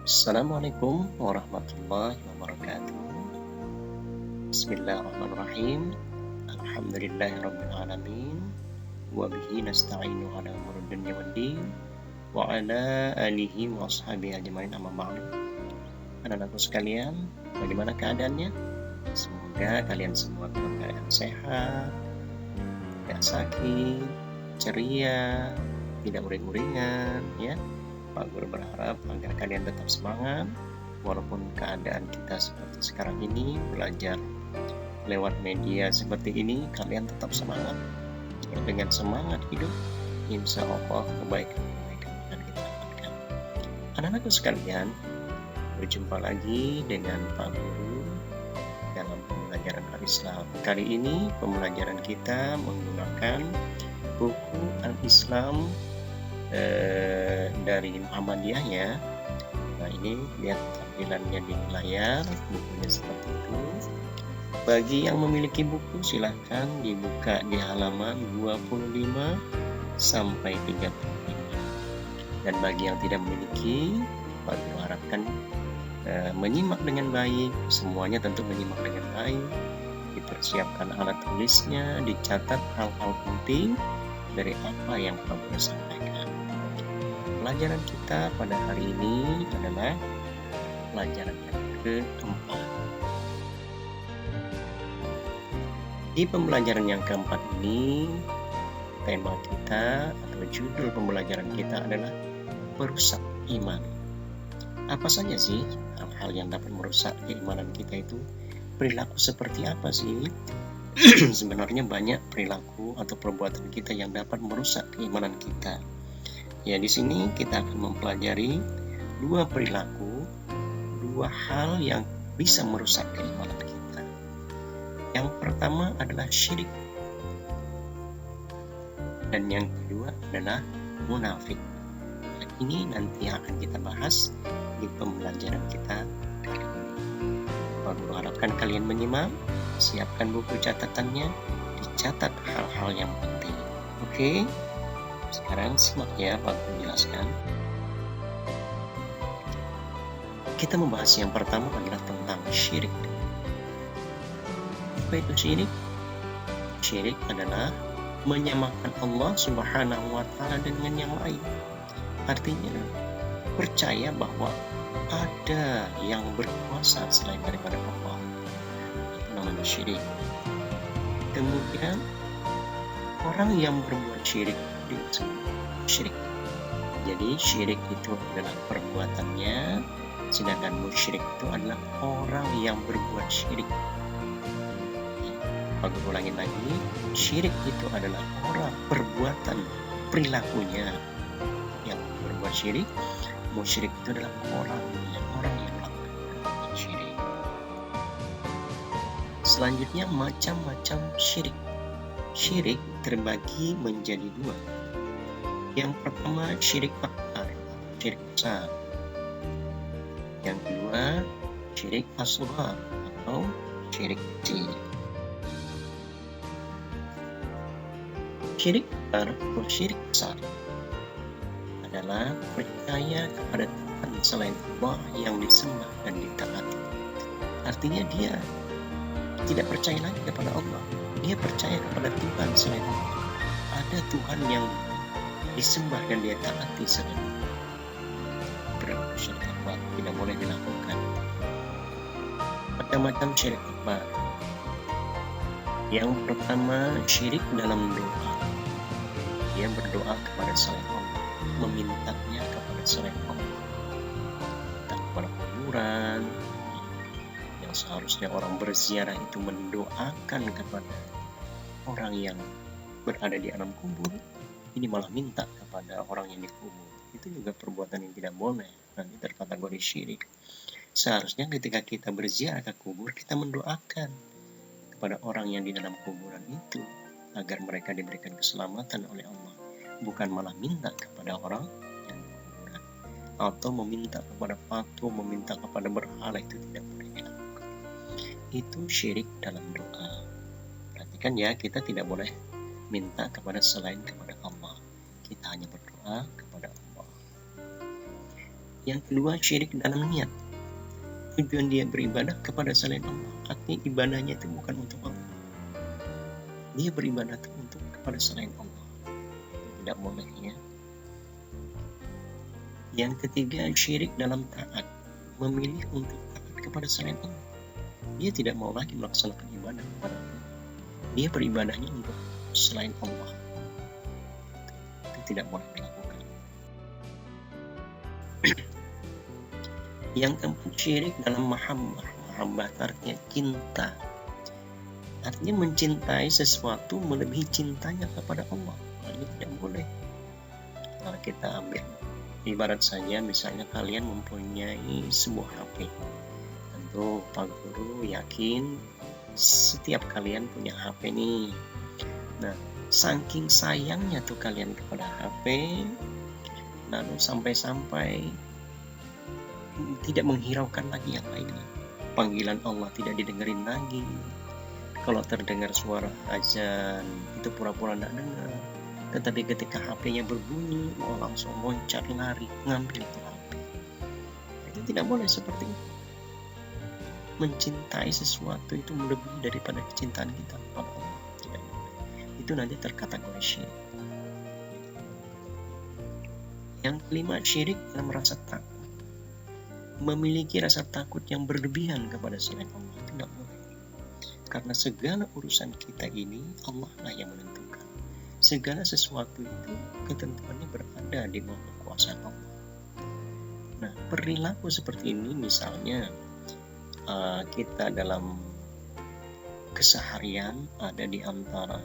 Assalamualaikum warahmatullahi wabarakatuh. Bismillahirrahmanirrahim. Alhamdulillahirabbil alamin. Wa bihi nasta'inu ala umuri dunya waddin. Wa ala alihi wa ashabihi ajmain amma ba'du. Anak-anakku sekalian, bagaimana keadaannya? Semoga kalian semua dalam keadaan sehat, tidak sakit, ceria, tidak uring-uringan, ya. Pak Guru berharap agar kalian tetap semangat walaupun keadaan kita seperti sekarang ini, belajar lewat media seperti ini, kalian tetap semangat. Dengan semangat hidup, insya Allah kebaikan akan kita dapatkan. Anak-anakku sekalian, berjumpa lagi dengan Pak Guru dalam pembelajaran Al-Islam. Kali ini pembelajaran kita menggunakan buku Al-Islam dari Muhammadiyah, ya. Nah, ini lihat tampilannya di layar, bukunya seperti itu. Bagi yang memiliki buku silahkan dibuka di halaman 25 sampai 35. Dan bagi yang tidak memiliki, Pak Guru harapkan menyimak dengan baik. Semuanya tentu menyimak dengan baik. Dipersiapkan alat tulisnya, dicatat hal-hal penting dari apa yang Pak Guru sampaikan. Pelajaran kita pada hari ini adalah pelajaran yang keempat. Di pembelajaran yang keempat ini, tema kita atau judul pembelajaran kita adalah merusak iman. Apa saja sih hal-hal yang dapat merusak keimanan kita itu? Perilaku seperti apa sih? Sebenarnya banyak perilaku atau perbuatan kita yang dapat merusak keimanan kita. Ya, di sini kita akan mempelajari dua perilaku, dua hal yang bisa merusak keimanan kita. Yang pertama adalah syirik, dan yang kedua adalah munafik. Nah, ini nanti akan kita bahas di pembelajaran kita kali ini. Pak Guru harapkan kalian menyimak, siapkan buku catatannya, dicatat hal-hal yang penting. Oke? Sekarang simak ya, Pak Guru jelaskan. Kita membahas yang pertama adalah tentang syirik. Apa itu syirik? Syirik adalah menyamakan Allah Subhanahu wa Ta'ala dengan yang lain. Artinya, percaya bahwa ada yang berkuasa selain daripada Allah. Itu namanya syirik. Kemudian, orang yang berbuat syirik disebut syirik. Jadi syirik itu adalah perbuatannya, sedangkan musyrik itu adalah orang yang berbuat syirik. Aku ulangin lagi, syirik itu adalah orang, perbuatan, perilakunya yang berbuat syirik. Musyrik itu adalah orang yang melakukan syirik. Selanjutnya, macam-macam syirik. Syirik terbagi menjadi dua. Yang pertama syirik akbar, syirik besar. Yang kedua syirik asghar atau syirik kecil. Syirik akbar atau syirik besar adalah percaya kepada Tuhan selain Allah yang disembah dan ditaati. Artinya dia tidak percaya lagi kepada Allah, dia percaya kepada Tuhan selain Allah. Ada Tuhan yang disembah dan dia taati selain Allah. Berlaku syirik akbar, tidak boleh dilakukan. Macam-macam syirik akbar. Yang pertama syirik dalam doa. Dia berdoa kepada selain Allah, memintanya kepada selain Allah, entah kepada kuburan, yang seharusnya orang berziarah itu mendoakan kepada orang yang berada di alam kubur, ini malah minta kepada orang yang dikubur. Itu juga perbuatan yang tidak boleh, nanti terkategori syirik. Seharusnya ketika kita berziarah ke kubur, kita mendoakan kepada orang yang di dalam kuburan itu agar mereka diberikan keselamatan oleh Allah, bukan malah minta kepada orang yang di kuburan atau meminta kepada patung, meminta kepada berhala. Itu tidak boleh dilakukan. Itu syirik dalam doa. Perhatikan ya, kita tidak boleh minta kepada selain kepada Allah. Kita hanya berdoa kepada Allah. Yang kedua, syirik dalam niat. Tujuan dia beribadah kepada selain Allah, artinya ibadahnya itu bukan untuk Allah. Dia beribadah itu untuk kepada selain Allah. Tidak boleh ya. Yang ketiga, syirik dalam taat. Memilih untuk taat kepada selain Allah. Dia tidak mau lagi melaksanakan ibadah kepada Allah. Dia beribadahnya untuk selain Allah. Itu tidak boleh dilakukan. Yang keempat, syirik dalam mahabbah. Mahabbah artinya cinta. Artinya mencintai sesuatu melebihi cintanya kepada Allah. Ini tidak boleh. Kalau kita ambil ibarat saja, misalnya kalian mempunyai sebuah HP. Tentu Pak Guru yakin setiap kalian punya HP nih. Nah, saking sayangnya tuh kalian kepada HP, lalu sampai-sampai tidak menghiraukan lagi yang lainnya. Panggilan Allah tidak didengerin lagi. Kalau terdengar suara azan, itu pura-pura tidak dengar. Tetapi ketika HP-nya berbunyi, langsung loncat lari, ngambil itu HP. Itu tidak boleh seperti itu. Mencintai sesuatu itu melebihi daripada kecintaan kita kepada Allah. Tidak boleh. Itu nanti terkategori syirik. Yang kelima, syirik dalam rasa takut. Memiliki rasa takut yang berlebihan kepada selain Allah. Tidak boleh. Karena segala urusan kita ini Allah lah yang menentukan. Segala sesuatu itu ketentuannya berada di bawah kekuasaan Allah. Nah, perilaku seperti ini misalnya kita dalam keseharian ada di antara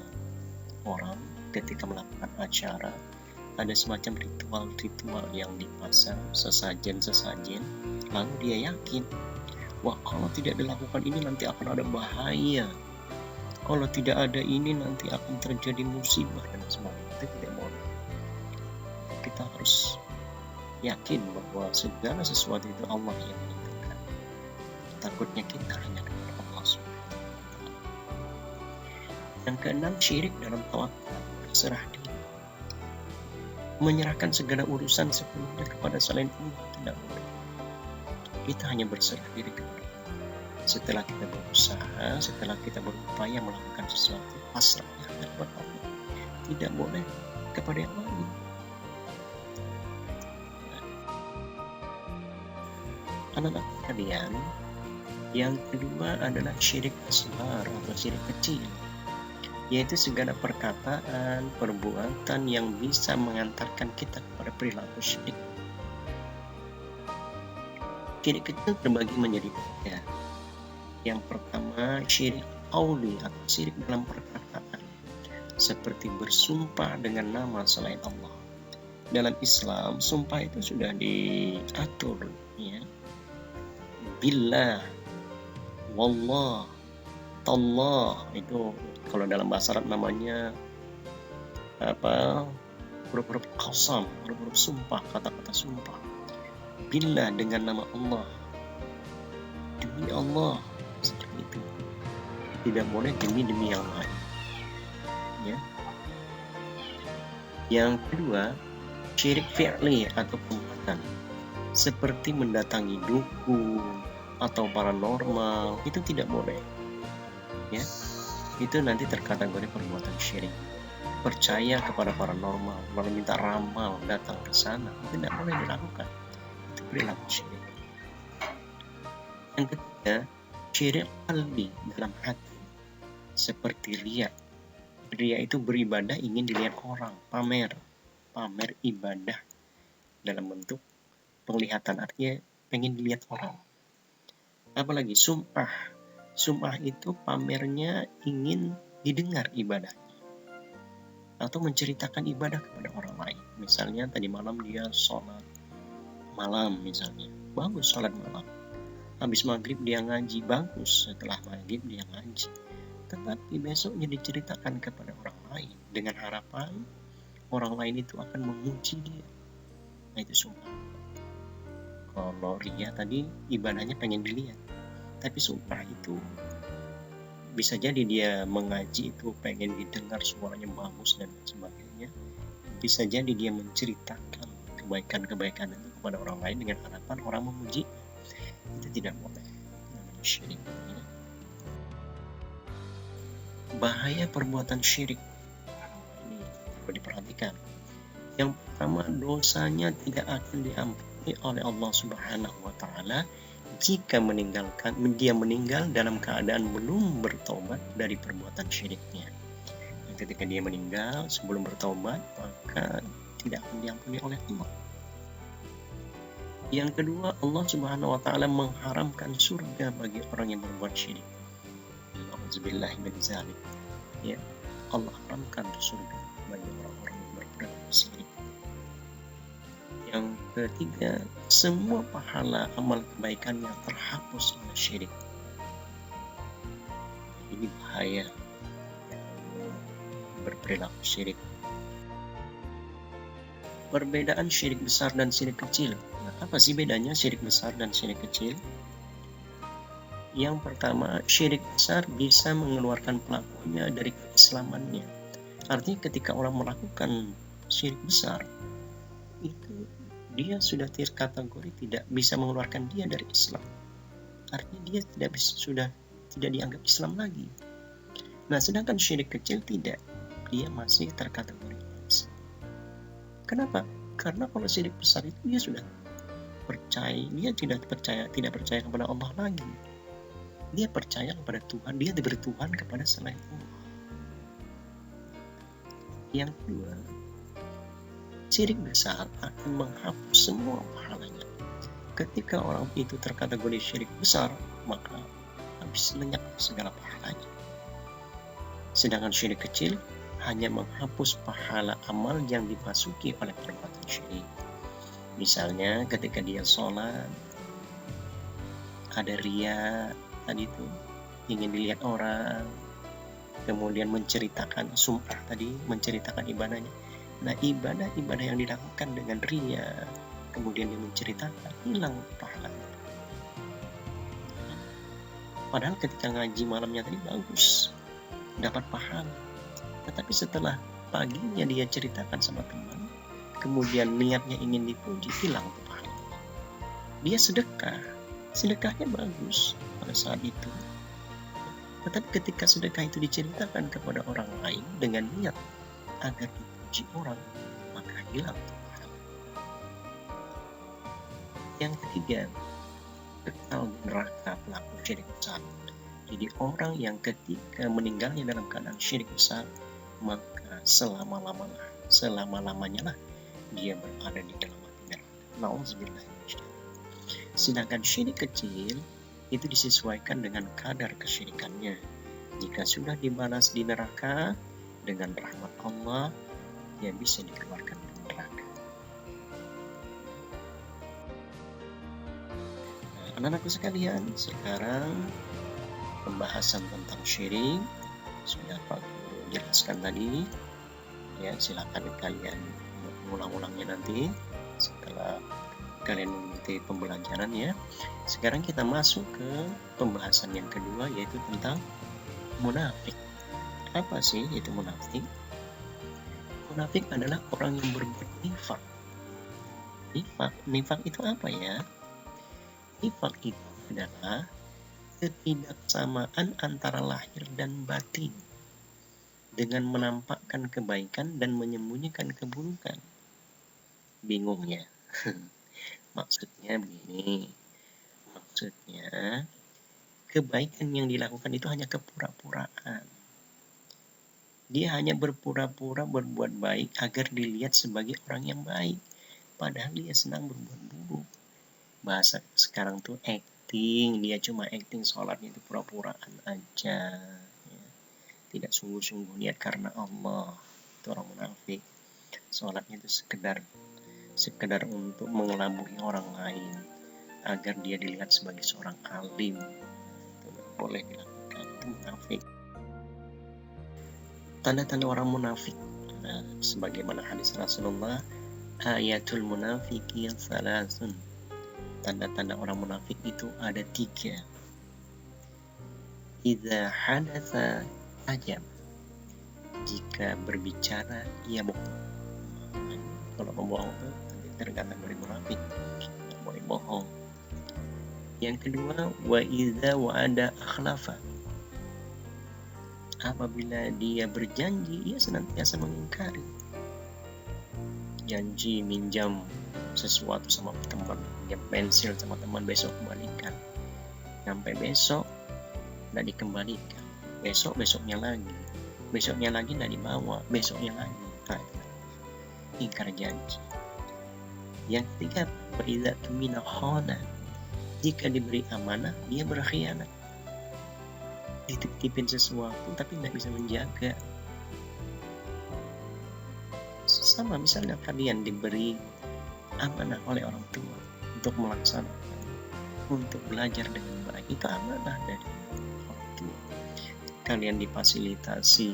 orang ketika melakukan acara, ada semacam ritual-ritual yang dipasang, sesajen-sesajen, lalu dia yakin, wah kalau tidak dilakukan ini nanti akan ada bahaya, kalau tidak ada ini nanti akan terjadi musibah dan sebagainya. Itu tidak boleh. Kita harus yakin bahwa segala sesuatu itu Allah yang menentukan. Takutnya kita hanya kepada Allah SWT. Yang keenam, syirik dalam tawakal, berserah diri. Menyerahkan segala urusan sepenuhnya kepada selain Allah tidak boleh. Kita hanya berserah diri kepada Allah. Setelah kita berusaha, setelah kita berupaya melakukan sesuatu, pasrahnya kepada Allah. Tidak boleh kepada yang lain. Anak-anak kalian, yang kedua adalah syirik asghar atau syirik kecil, yaitu segala perkataan, perbuatan yang bisa mengantarkan kita kepada perilaku syirik. Syirik kecil terbagi menjadi tiga. Yang pertama, syirik qauli atau syirik dalam perkataan, seperti bersumpah dengan nama selain Allah. Dalam Islam, sumpah itu sudah diatur, ya. Billah, wallah, tallah, itu kalau dalam bahasa Arab namanya huruf-huruf qasam, huruf-huruf sumpah, kata-kata sumpah. Billah dengan nama Allah, demi Allah, seperti itu. Tidak boleh demi yang lain. Ya. Yang kedua, syirik fi'li atau perbuatan, seperti mendatangi dukun atau paranormal, itu tidak boleh. Ya. Itu nanti terkategori perbuatan syirik. Percaya kepada paranormal, lalu minta ramal datang ke sana, itu tidak boleh dilakukan. Itu perilaku syirik. Yang ketiga, syirik qalbi, dalam hati, seperti riya. Riya itu beribadah ingin dilihat orang, pamer ibadah dalam bentuk penglihatan, artinya pengen dilihat orang. Apalagi sumpah itu pamernya ingin didengar ibadahnya atau menceritakan ibadah kepada orang lain. Misalnya tadi malam dia sholat malam, misalnya bagus sholat malam, habis maghrib dia ngaji, bagus setelah maghrib dia ngaji, tetapi besoknya diceritakan kepada orang lain dengan harapan orang lain itu akan memuji dia. Nah, itu sumpah. Kalau riya tadi ibadahnya pengen dilihat, tapi sumpah itu bisa jadi dia mengaji itu pengen didengar suaranya bagus dan sebagainya. Bisa jadi dia menceritakan kebaikan-kebaikan itu kepada orang lain dengan harapan orang memuji, itu tidak boleh, namanya syirik. Bahaya perbuatan syirik ini perlu diperhatikan. Yang pertama, dosanya tidak akan diampuni oleh Allah Subhanahu wa Ta'ala jika dia meninggal dalam keadaan belum bertobat dari perbuatan syiriknya. Dan ketika dia meninggal sebelum bertobat, maka tidak akan diampuni oleh Allah. Yang kedua, Allah Subhanahu wa Ta'ala mengharamkan surga bagi orang yang berbuat syirik. Alhamdulillah min zalik. Ya, Allah haramkan surga bagi orang-orang yang berbuat syirik. Yang ketiga, semua pahala amal kebaikannya terhapus oleh syirik. Ini bahaya berperilaku syirik. Perbedaan syirik besar dan syirik kecil. Nah, apa sih bedanya syirik besar dan syirik kecil? Yang pertama, syirik besar bisa mengeluarkan pelakunya dari keislamannya. Artinya ketika orang melakukan syirik besar, itu dia sudah terkategori tidak bisa mengeluarkan dia dari Islam. Artinya dia sudah tidak dianggap Islam lagi. Nah, sedangkan syirik kecil tidak, dia masih terkategori Islam. Kenapa? Karena kalau syirik besar itu dia sudah percaya, dia tidak percaya kepada Allah lagi. Dia percaya kepada Tuhan, dia bertuhan kepada selain Allah. Yang kedua, syirik besar akan menghapus semua pahalanya. Ketika orang itu terkategori syirik besar, maka habis lenyap segala pahalanya. Sedangkan syirik kecil hanya menghapus pahala amal yang dimasuki oleh perbuatan syirik. Misalnya ketika dia sholat, ada riya, tadi itu ingin dilihat orang, kemudian menceritakan sum'ah tadi, menceritakan ibadahnya. Nah, ibadah yang dilakukan dengan riya, kemudian dia menceritakan, hilang pahalanya. Padahal ketika ngaji malamnya tadi bagus, dapat pahala. Tetapi setelah paginya dia ceritakan sama teman, kemudian niatnya ingin dipuji, hilang pahalanya. Dia sedekahnya bagus pada saat itu. Tetapi ketika sedekah itu diceritakan kepada orang lain dengan niat agar dipuji orang, maka hilang pahala. Yang ketiga, kekal di neraka pelaku syirik besar. Jadi orang yang ketika meninggalnya dalam keadaan syirik besar, maka selama-lamanya lah dia berada di dalam api neraka. Nauzubillah. Sedangkan syirik kecil itu disesuaikan dengan kadar kesyirikannya. Jika sudah dibalas di neraka, dengan rahmat Allah, dia bisa dikeluarkan dari neraka. Nah, anak-anakku sekalian, sekarang pembahasan tentang syirik sudah Pak Guru jelaskan tadi. Ya, silakan kalian mengulang-ulangnya nanti setelah kalian mengikuti pembelajaran ya. Sekarang kita masuk ke pembahasan yang kedua, yaitu tentang munafik. Apa sih itu munafik? Munafik adalah orang yang berbuat nifak. Nifak itu apa ya? Nifak itu adalah ketidaksamaan antara lahir dan batin dengan menampakkan kebaikan dan menyembunyikan keburukan. Bingung ya? Maksudnya begini, kebaikan yang dilakukan itu hanya kepura-puraan. Dia hanya berpura-pura berbuat baik agar dilihat sebagai orang yang baik, padahal dia senang berbuat buruk. Bahasa sekarang tuh acting, dia cuma acting, sholatnya itu pura-puraan aja, ya. Tidak sungguh-sungguh niat karena Allah. Itu orang munafik. Sholatnya itu sekedar untuk mengelabui orang lain agar dia dilihat sebagai seorang alim. Itu boleh dilakukan, itu munafik. Tanda-tanda orang munafik, nah, sebagaimana hadis Rasulullah, ayatul munafiki salasun. Tanda-tanda orang munafik itu ada 3. Idza hadatsa kadzab. Jika berbicara ia bohong. Kalau pembohong itu terkategori munafik. berbohong. Yang kedua, wa idza wa'ada akhlafa. Apabila dia berjanji, ia senantiasa mengingkari. Janji minjam sesuatu sama teman, minjam pensil sama teman, besok kembalikan. Sampai besok tidak dikembalikan. Besoknya lagi tidak dibawa, besoknya lagi. Ingkar janji. Yang ketiga, wa idza tumina khana. Jika diberi amanah, dia berkhianat. Dititipin sesuatu tapi tidak bisa menjaga. Sama misalnya kalian diberi amanah oleh orang tua untuk melaksanakan, untuk belajar dengan baik, itu amanah dari orang tua. Kalian difasilitasi,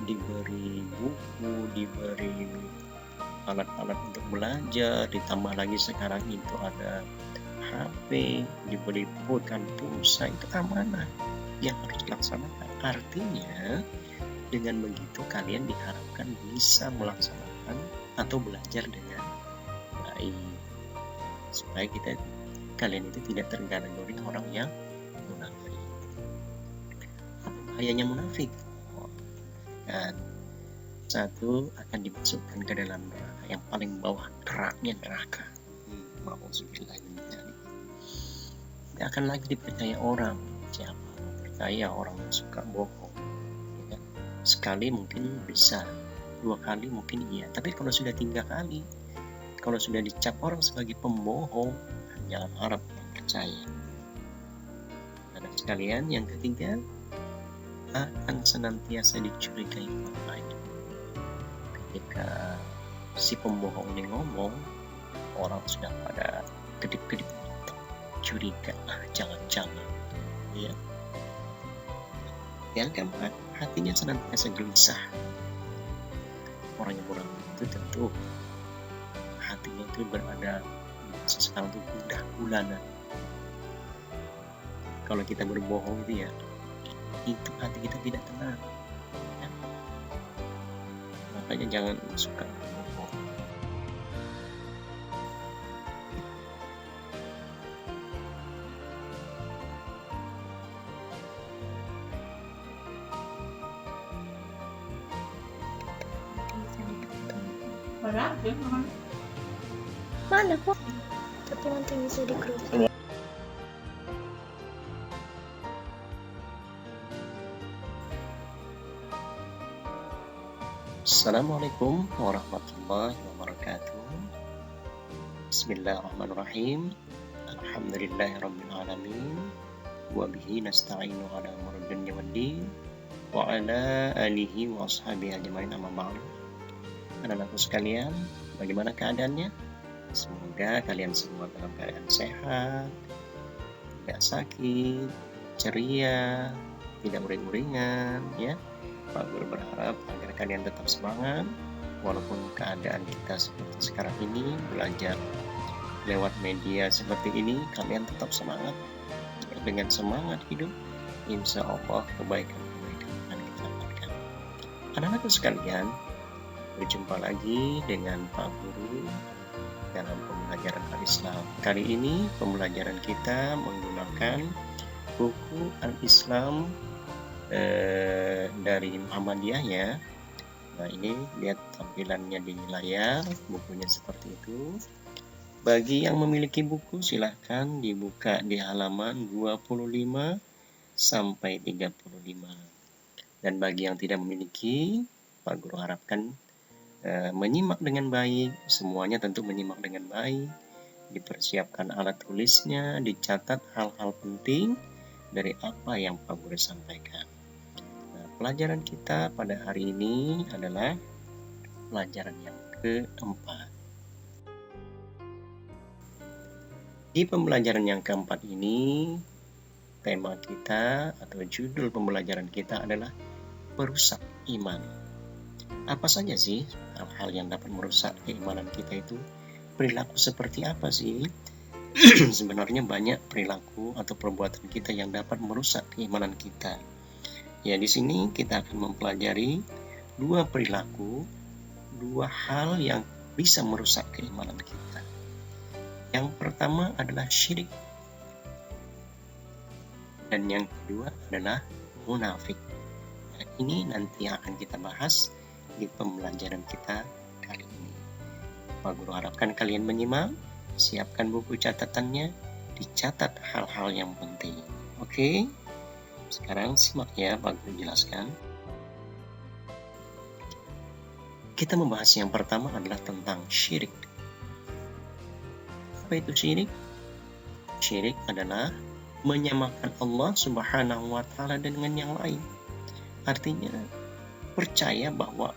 diberi buku, diberi alat-alat untuk belajar, ditambah lagi sekarang itu ada HP, diberi bukan pulsa, itu amanah yang harus dilaksanakan. Artinya dengan begitu kalian diharapkan bisa melaksanakan atau belajar dengan baik, supaya kalian itu tidak terkategori orang yang munafik. Apa bahayanya munafik? Dan satu, akan dimasukkan ke dalam neraka, yang paling bawah keraknya neraka. Tidak akan lagi dipercaya orang. Siapa percaya orang yang suka bohong? Ya, sekali mungkin bisa, 2 kali mungkin iya, tapi kalau sudah 3 kali, kalau sudah dicap orang sebagai pembohong, jangan harap percaya. Ada sekalian, yang ketiga, akan senantiasa dicurigai orang lain. Ketika si pembohong ini ngomong, orang sudah pada kedip-kedip mata, curiga, jangan-jangan, ya. Yang keempat, hatinya senantiasa gelisah. Orang yang kurang itu tentu hatinya itu berada sekarang itu gundah gulana. Kalau kita berbohong itu ya, itu hati kita tidak tenang, ya. Makanya jangan suka berbohong. Mana kok? Tapi nanti bisa di grup. Assalamualaikum warahmatullahi wabarakatuh. Bismillahirrahmanirrahim. Alhamdulillahirrabbilalamin. Wabihi nasta'inu ala umuri dunya waddin. Wa ala alihi wa ashabihi ajmain, amma ba'du. Anak-anakku sekalian, bagaimana keadaannya? Semoga kalian semua dalam keadaan sehat, tidak sakit, ceria, tidak uring-uringan, ya. Pak Guru berharap agar kalian tetap semangat walaupun keadaan kita seperti sekarang ini, belajar lewat media seperti ini, kalian tetap semangat. Dengan semangat hidup, insya Allah kebaikan akan kita dapatkan. Anak-anakku sekalian, berjumpa lagi dengan Pak Guru dalam pembelajaran Al-Islam. Kali ini pembelajaran kita menggunakan buku Al-Islam dari Muhammadiyah, ya. Nah, ini lihat tampilannya di layar, bukunya seperti itu. Bagi yang memiliki buku, silahkan dibuka di halaman 25 sampai 35. Dan bagi yang tidak memiliki, Pak Guru harapkan menyimak dengan baik. Semuanya tentu menyimak dengan baik. Dipersiapkan alat tulisnya, dicatat hal-hal penting dari apa yang Pak Guru sampaikan. Nah, pelajaran kita pada hari ini adalah pelajaran yang keempat. Di pembelajaran yang keempat ini, tema kita atau judul pembelajaran kita adalah perusak iman. Apa saja sih hal-hal yang dapat merusak keimanan kita itu? Perilaku seperti apa sih? Sebenarnya banyak perilaku atau perbuatan kita yang dapat merusak keimanan kita. Ya, di sini kita akan mempelajari 2 perilaku, 2 hal yang bisa merusak keimanan kita. Yang pertama adalah syirik, dan yang kedua adalah munafik. Nah, ini nanti yang akan kita bahas di pembelajaran kita kali ini. Pak Guru harapkan kalian menyimak, siapkan buku catatannya, dicatat hal-hal yang penting. Oke? Sekarang simak ya, Pak Guru jelaskan. Kita membahas yang pertama adalah tentang syirik. Apa itu syirik? Syirik adalah menyamakan Allah Subhanahu wa Ta'ala dengan yang lain. Artinya, percaya bahwa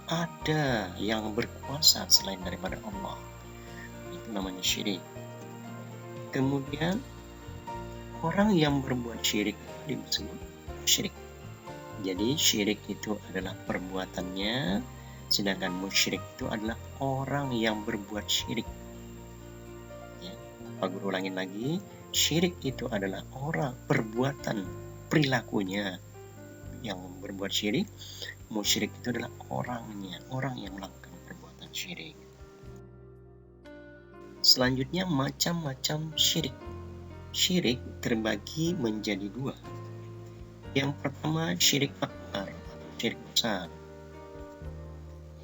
ada yang berkuasa selain daripada Allah. Itu namanya syirik. Kemudian, orang yang berbuat syirik disebut musyrik. Jadi, syirik itu adalah perbuatannya, sedangkan musyrik itu adalah orang yang berbuat syirik. Ya, Pak Guru ulangin lagi, syirik itu adalah orang, perbuatan, perilakunya yang berbuat syirik. Musyrik itu adalah orangnya, orang yang melakukan perbuatan syirik. Selanjutnya macam-macam syirik. Syirik terbagi menjadi dua. Yang pertama syirik akbar, syirik besar.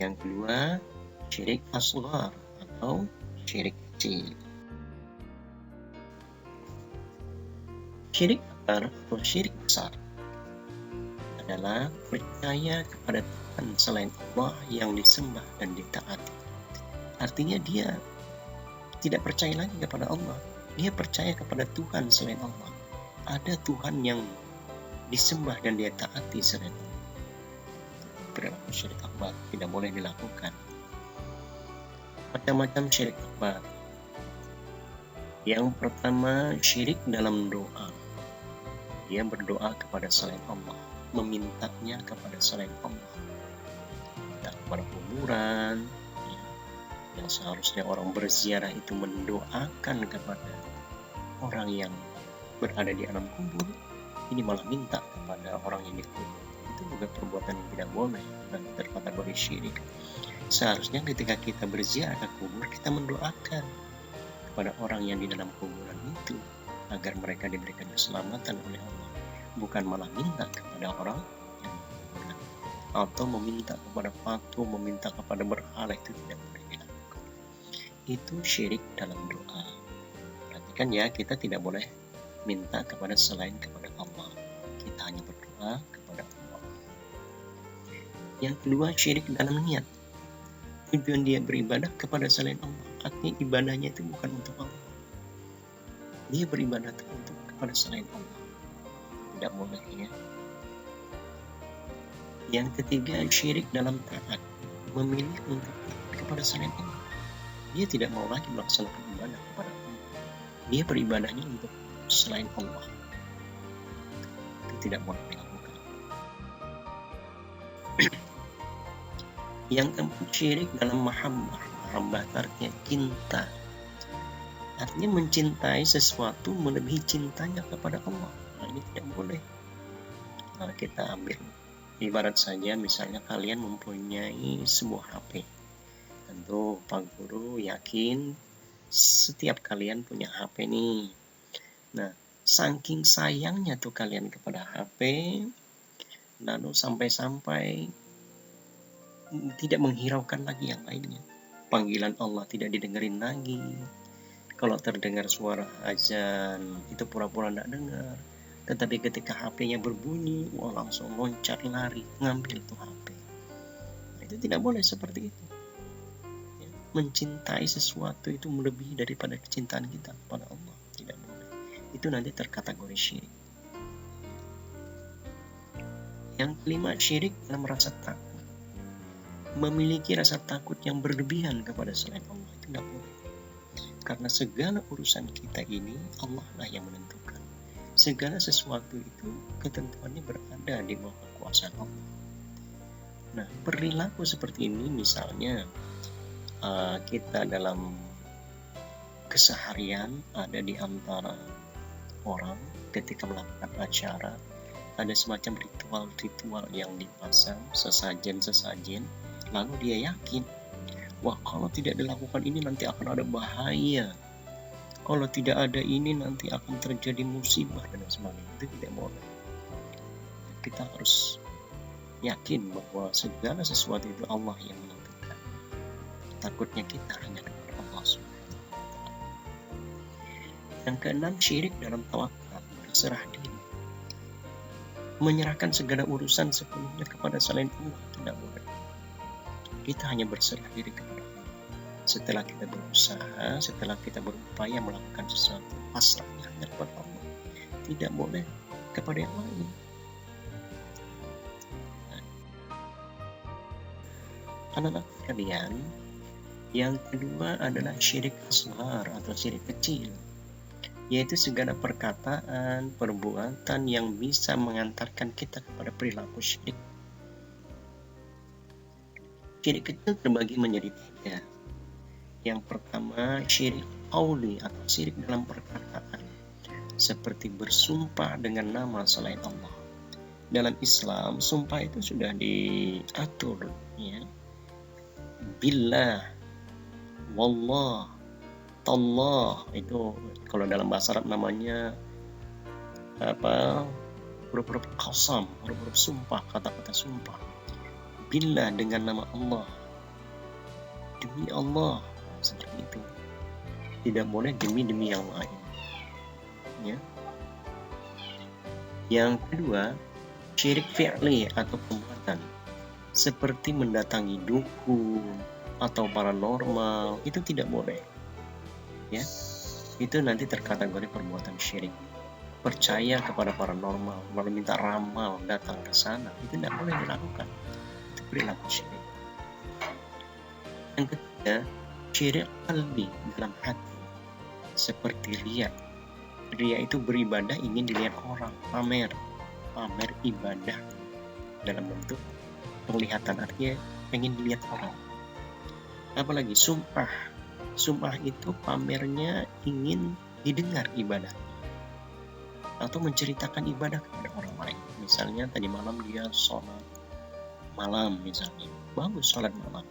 Yang kedua syirik asghar atau syirik kecil. Syirik akbar atau syirik besar adalah percaya kepada Tuhan selain Allah yang disembah dan ditaati. Artinya dia tidak percaya lagi kepada Allah, dia percaya kepada Tuhan selain Allah. Ada Tuhan yang disembah dan dia taati selain Allah. Perilaku syirik akbar tidak boleh dilakukan. Macam-macam syirik akbar. Yang pertama syirik dalam doa. Dia berdoa kepada selain Allah, memintanya kepada selain Allah, minta kepada kuburan, ya, yang seharusnya orang berziarah itu mendoakan kepada orang yang berada di alam kubur, ini malah minta kepada orang yang dikubur. Itu juga perbuatan yang tidak boleh dan terkategori syirik. Seharusnya ketika kita berziarah ke kubur, kita mendoakan kepada orang yang di dalam kuburan itu agar mereka diberikan keselamatan oleh Allah, bukan malah minta kepada orang yang dikuburkan atau meminta kepada patung, meminta kepada berhala. Itu tidak boleh dilakukan. Itu syirik dalam doa. Perhatikan ya, kita tidak boleh minta kepada selain kepada Allah. Kita hanya berdoa kepada Allah. Yang kedua syirik dalam niat. Tujuan dia beribadah kepada selain Allah, artinya ibadahnya itu bukan untuk Allah. Dia beribadah untuk kepada selain Allah. Tidak boleh ya. Yang ketiga syirik dalam taat, memilih untuk kepada selain Allah. Dia tidak mau lagi melaksanakan ibadah kepada Allah. Dia beribadahnya untuk selain Allah. Itu tidak boleh dilakukan. Yang keempat syirik dalam mahabbah. Mahabbah artinya cinta. Artinya mencintai sesuatu melebihi cintanya kepada Allah. Nah, ini tidak boleh. Nah, kita ambil ibarat saja, misalnya kalian mempunyai sebuah HP. Tentu Pak Guru yakin setiap kalian punya HP nih. Nah, saking sayangnya tuh kalian kepada HP, lalu sampai-sampai tidak menghiraukan lagi yang lainnya. Panggilan Allah tidak didengerin lagi. Kalau terdengar suara azan, itu pura-pura tidak dengar. Tetapi ketika HP-nya berbunyi, langsung loncat lari, ngambil tuh HP. Nah, itu tidak boleh seperti itu. Ya, mencintai sesuatu itu melebihi daripada kecintaan kita kepada Allah. Tidak boleh. Itu nanti terkategori syirik. Yang kelima, syirik dalam rasa takut. Memiliki rasa takut yang berlebihan kepada selain Allah, itu tidak boleh. Karena segala urusan kita ini Allah lah yang menentukan. Segala sesuatu itu ketentuannya berada di bawah kekuasaan Allah. Nah, perilaku seperti ini misalnya kita dalam keseharian ada di antara orang ketika melakukan acara, ada semacam ritual-ritual yang dipasang, sesajen-sesajen, lalu dia yakin, wah kalau tidak dilakukan ini nanti akan ada bahaya. kalau tidak ada ini nanti akan terjadi musibah dan sebagainya. Itu tidak boleh. Kita harus yakin bahwa segala sesuatu itu Allah yang menentukan. Takutnya kita hanya kepada Allah Subhanahu wa Ta'ala. Yang keenam, syirik dalam tawakal, berserah diri. Menyerahkan segala urusan sepenuhnya kepada selain Allah tidak boleh. Kita hanya berserah diri kepada Allah. Setelah kita berusaha, setelah kita berupaya melakukan sesuatu, pasrahnya hanya kepada Allah. Tidak boleh kepada yang lain. Anak-anak kalian, yang kedua adalah syirik asghar atau syirik kecil, yaitu segala perkataan, perbuatan yang bisa mengantarkan kita kepada perilaku syirik. Syirik kecil terbagi menjadi 3. Yang pertama, syirik qauli atau syirik dalam perkataan, seperti bersumpah dengan nama selain Allah. Dalam Islam, sumpah itu sudah diatur, ya. Billah, wallah, tallah, itu kalau dalam bahasa Arab namanya huruf-huruf qasam, huruf-huruf sumpah, kata-kata sumpah. Billah, dengan nama Allah, demi Allah, seperti itu. Tidak boleh demi yang lain, ya. Yang kedua, syirik fi'li atau perbuatan, seperti mendatangi dukun atau paranormal, itu tidak boleh, ya. Itu nanti terkategori perbuatan syirik. Percaya kepada paranormal, lalu minta ramal datang ke sana, itu tidak boleh dilakukan. Itu perilaku syirik. Yang ketiga, syirik qalbi, dalam hati, seperti riya. Riya itu beribadah ingin dilihat orang, pamer ibadah dalam bentuk penglihatan, artinya pengen dilihat orang. Apalagi sumpah itu pamernya ingin didengar ibadah atau menceritakan ibadah kepada orang lain. Misalnya tadi malam dia sholat malam, misalnya bagus sholat malam,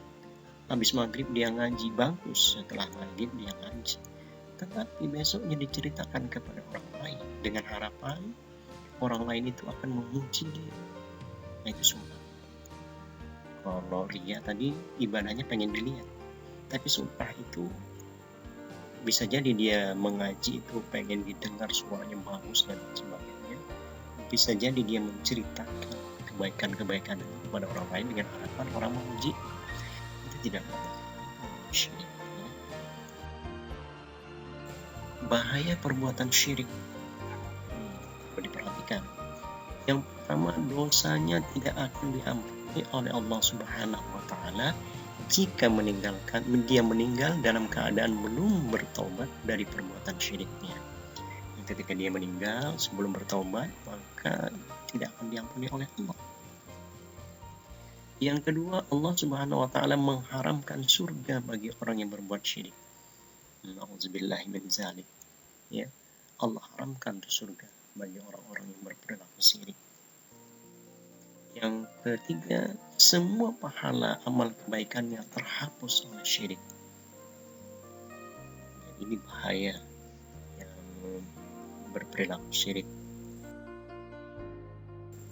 habis maghrib dia ngaji, bagus setelah maghrib dia ngaji, tetapi besoknya diceritakan kepada orang lain dengan harapan orang lain itu akan memuji dia. Nah, itu sumpah. Kalau riya tadi ibadahnya pengen dilihat, tapi sumpah itu bisa jadi dia mengaji itu pengen didengar suaranya bagus dan sebagainya. Bisa jadi dia menceritakan kebaikan-kebaikan kepada orang lain dengan harapan orang memuji. Itu tidak boleh. Syirik. Bahaya perbuatan syirik, perlu diperhatikan. Yang pertama, dosanya tidak akan diampuni oleh Allah Subhanahu wa Ta'ala jika dia meninggal dalam keadaan belum bertaubat dari perbuatan syiriknya. Ketika dia meninggal sebelum bertaubat, maka tidak akan diampuni oleh Allah. Yang kedua, Allah Subhanahu wa Ta'ala mengharamkan surga bagi orang yang berbuat syirik. Nauzubillahi min dzalik. Ya, Allah haramkan surga bagi orang-orang yang berperilaku syirik. Yang ketiga, semua pahala amal kebaikannya terhapus oleh syirik. Ini bahaya yang berperilaku syirik.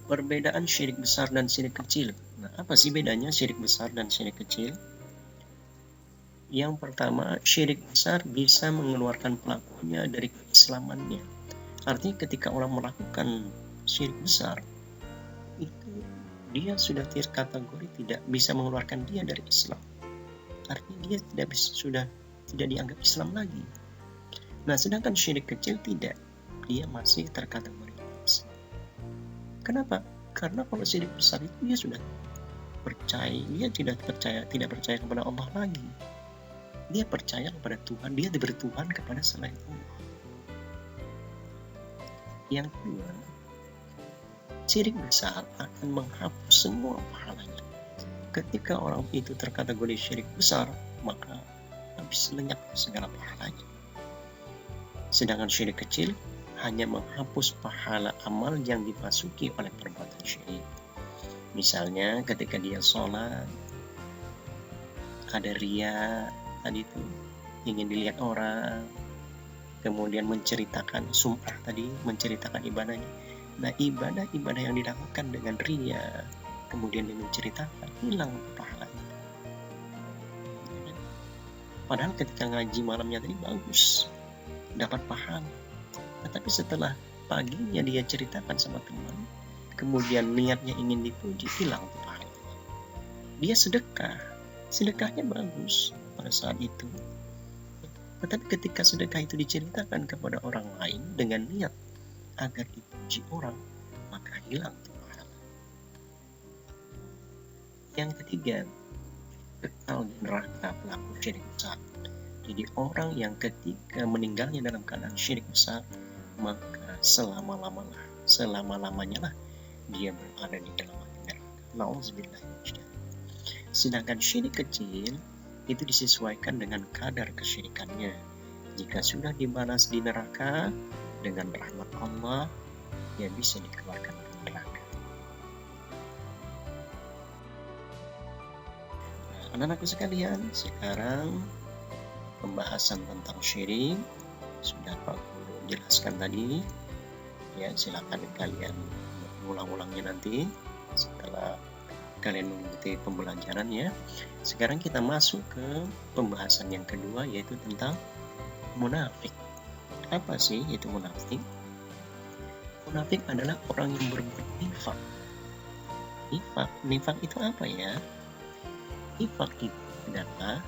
Perbedaan syirik besar dan syirik kecil. Nah, apa sih bedanya syirik besar dan syirik kecil? Yang pertama, syirik besar bisa mengeluarkan pelakunya dari keislamannya. Artinya ketika orang melakukan syirik besar, itu dia sudah terkategori tidak bisa mengeluarkan dia dari Islam. Artinya dia sudah tidak dianggap Islam lagi. Nah, sedangkan syirik kecil tidak, dia masih terkategori Islam. Kenapa? Karena kalau syirik besar itu dia sudah percaya, dia tidak percaya kepada Allah lagi. Dia percaya kepada Tuhan, dia bertuhan kepada selain Allah. Yang kedua, syirik besar akan menghapus semua pahalanya. Ketika orang itu terkategori syirik besar, maka habis lenyap segala pahalanya. Sedangkan syirik kecil hanya menghapus pahala amal yang dimasuki oleh perbuatan syirik. Misalnya ketika dia sholat, ada riya, tadi itu ingin dilihat orang, kemudian menceritakan sum'ah tadi, menceritakan ibadahnya. Nah, ibadah-ibadah yang dilakukan dengan riya, kemudian dia menceritakan, hilang pahalanya. Padahal ketika ngaji malamnya tadi bagus, dapat pahala. Tetapi setelah paginya dia ceritakan sama teman, kemudian niatnya ingin dipuji, hilang pahala. Dia sedekahnya bagus pada saat itu. Tetapi ketika sedekah itu diceritakan kepada orang lain dengan niat agar dipuji orang, maka hilang pahala. Yang ketiga, kekal di neraka pelaku syirik besar. Jadi orang yang ketika meninggalnya dalam keadaan syirik besar, maka selama-lamanya lah dia berada di dalam api neraka. Nauzubillah. Sedangkan syirik kecil itu disesuaikan dengan kadar kesyirikannya. Jika sudah dibalas di neraka, dengan rahmat Allah, dia bisa dikeluarkan dari neraka. Nah, anak-anakku sekalian, sekarang pembahasan tentang syirik sudah Pak Guru jelaskan tadi. Ya, silakan kalian mengulang-ulangnya nanti setelah kalian mengikuti pembelajaran ya. Sekarang kita masuk ke pembahasan yang kedua, yaitu tentang munafik. Apa sih itu munafik? Munafik adalah orang yang berbuat nifaq. Nifaq itu apa ya? Nifaq itu adalah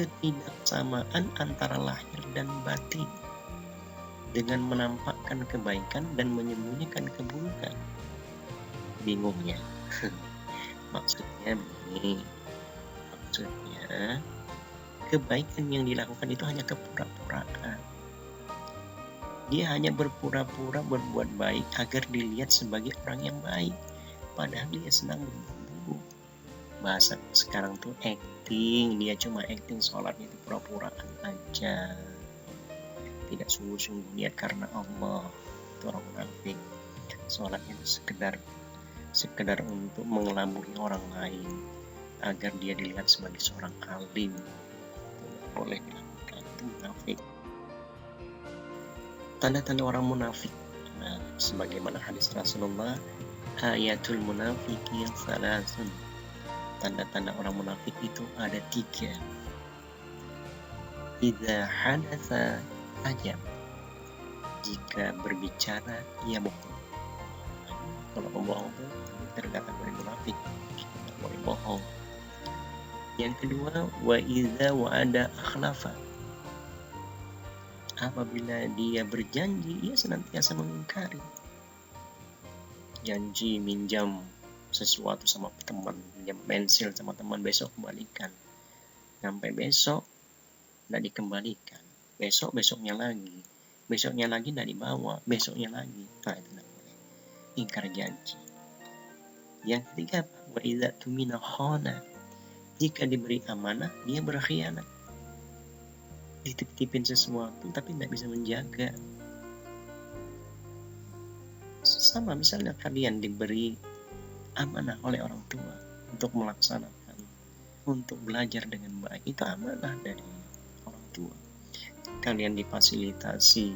ketidaksamaan antara lahir dan batin, dengan menampakkan kebaikan dan menyembunyikan keburukan. Bingung ya? Maksudnya kebaikan yang dilakukan itu hanya kepura-puraan. Dia hanya berpura-pura berbuat baik agar dilihat sebagai orang yang baik, padahal dia sedang berbuat buruk. Bahasa sekarang tuh acting, dia cuma acting, sholat itu pura-puraan aja, tidak sungguh-sungguh niat karena Allah. Itu orang munafik. Sholat itu sekedar untuk mengelabui orang lain agar dia dilihat sebagai seorang alim. Tidak boleh dilakukan, itu munafik. Tanda-tanda orang munafik. Nah, sebagaimana hadis Rasulullah, ayatul munafiqi salasun. Tanda-tanda orang munafik itu ada 3. Idza hadatsa kadzab. Jika berbicara ia bohong. Kalau pembohong itu terkategori munafik, tidak boleh bohong. Yang kedua, wa idza wa'ada akhlafa. Apabila dia berjanji, ia senantiasa mengingkari. Janji minjam sesuatu sama teman, minjam pensil sama teman, besok kembalikan. Sampai besok tidak dikembalikan. Besoknya lagi tidak dibawa, besoknya lagi. Nah, itu tidak boleh. Ingkar janji. Yang ketiga, wa idza tumina khana. Jika diberi amanah, dia berkhianat. Dititipin sesuatu tapi tidak bisa menjaga. Sama misalnya kalian diberi amanah oleh orang tua untuk melaksanakan, untuk belajar dengan baik, itu amanah dari orang tua. Kalian difasilitasi,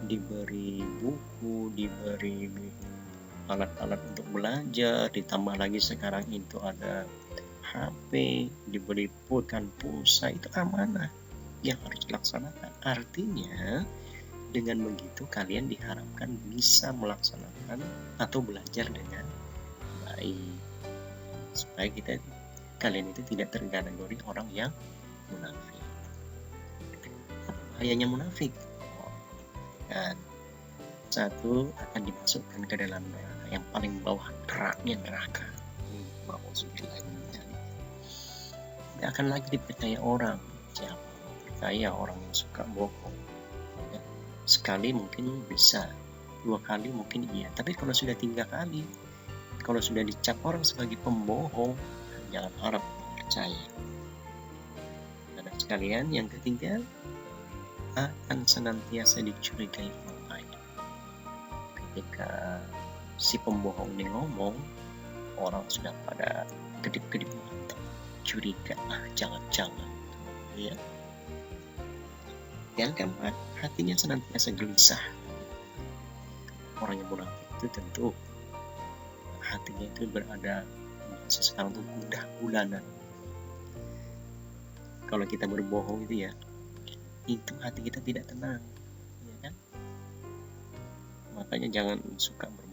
diberi buku, diberi alat-alat untuk belajar, ditambah lagi sekarang itu ada HP, diberi pulsa, itu amanah yang harus dilaksanakan. Artinya dengan begitu kalian diharapkan bisa melaksanakan atau belajar dengan baik, supaya kalian itu tidak terkategori orang yang munafik. Apa bahayanya munafik? Dan satu, akan dimasukkan ke dalam neraka, yang paling bawah keraknya neraka. Tidak akan lagi dipercaya orang. Siapa percaya orang yang suka bohong? Ya, sekali mungkin bisa, 2 kali mungkin iya, tapi kalau sudah 3 kali, kalau sudah dicap orang sebagai pembohong, jangan harap percaya. Dan sekalian, yang ketiga, akan senantiasa dicurigai orang lain. Ketika si pembohong ini ngomong, orang sudah pada kedip-kedip mata, curiga, jangan-jangan, ya. Yang keempat, hatinya senantiasa gelisah. Orang yang munafik itu tentu hatinya itu berada sesekarang itu gundah gulana. Kalau kita berbohong itu hati kita tidak tenang, ya kan? Makanya jangan suka berbohong.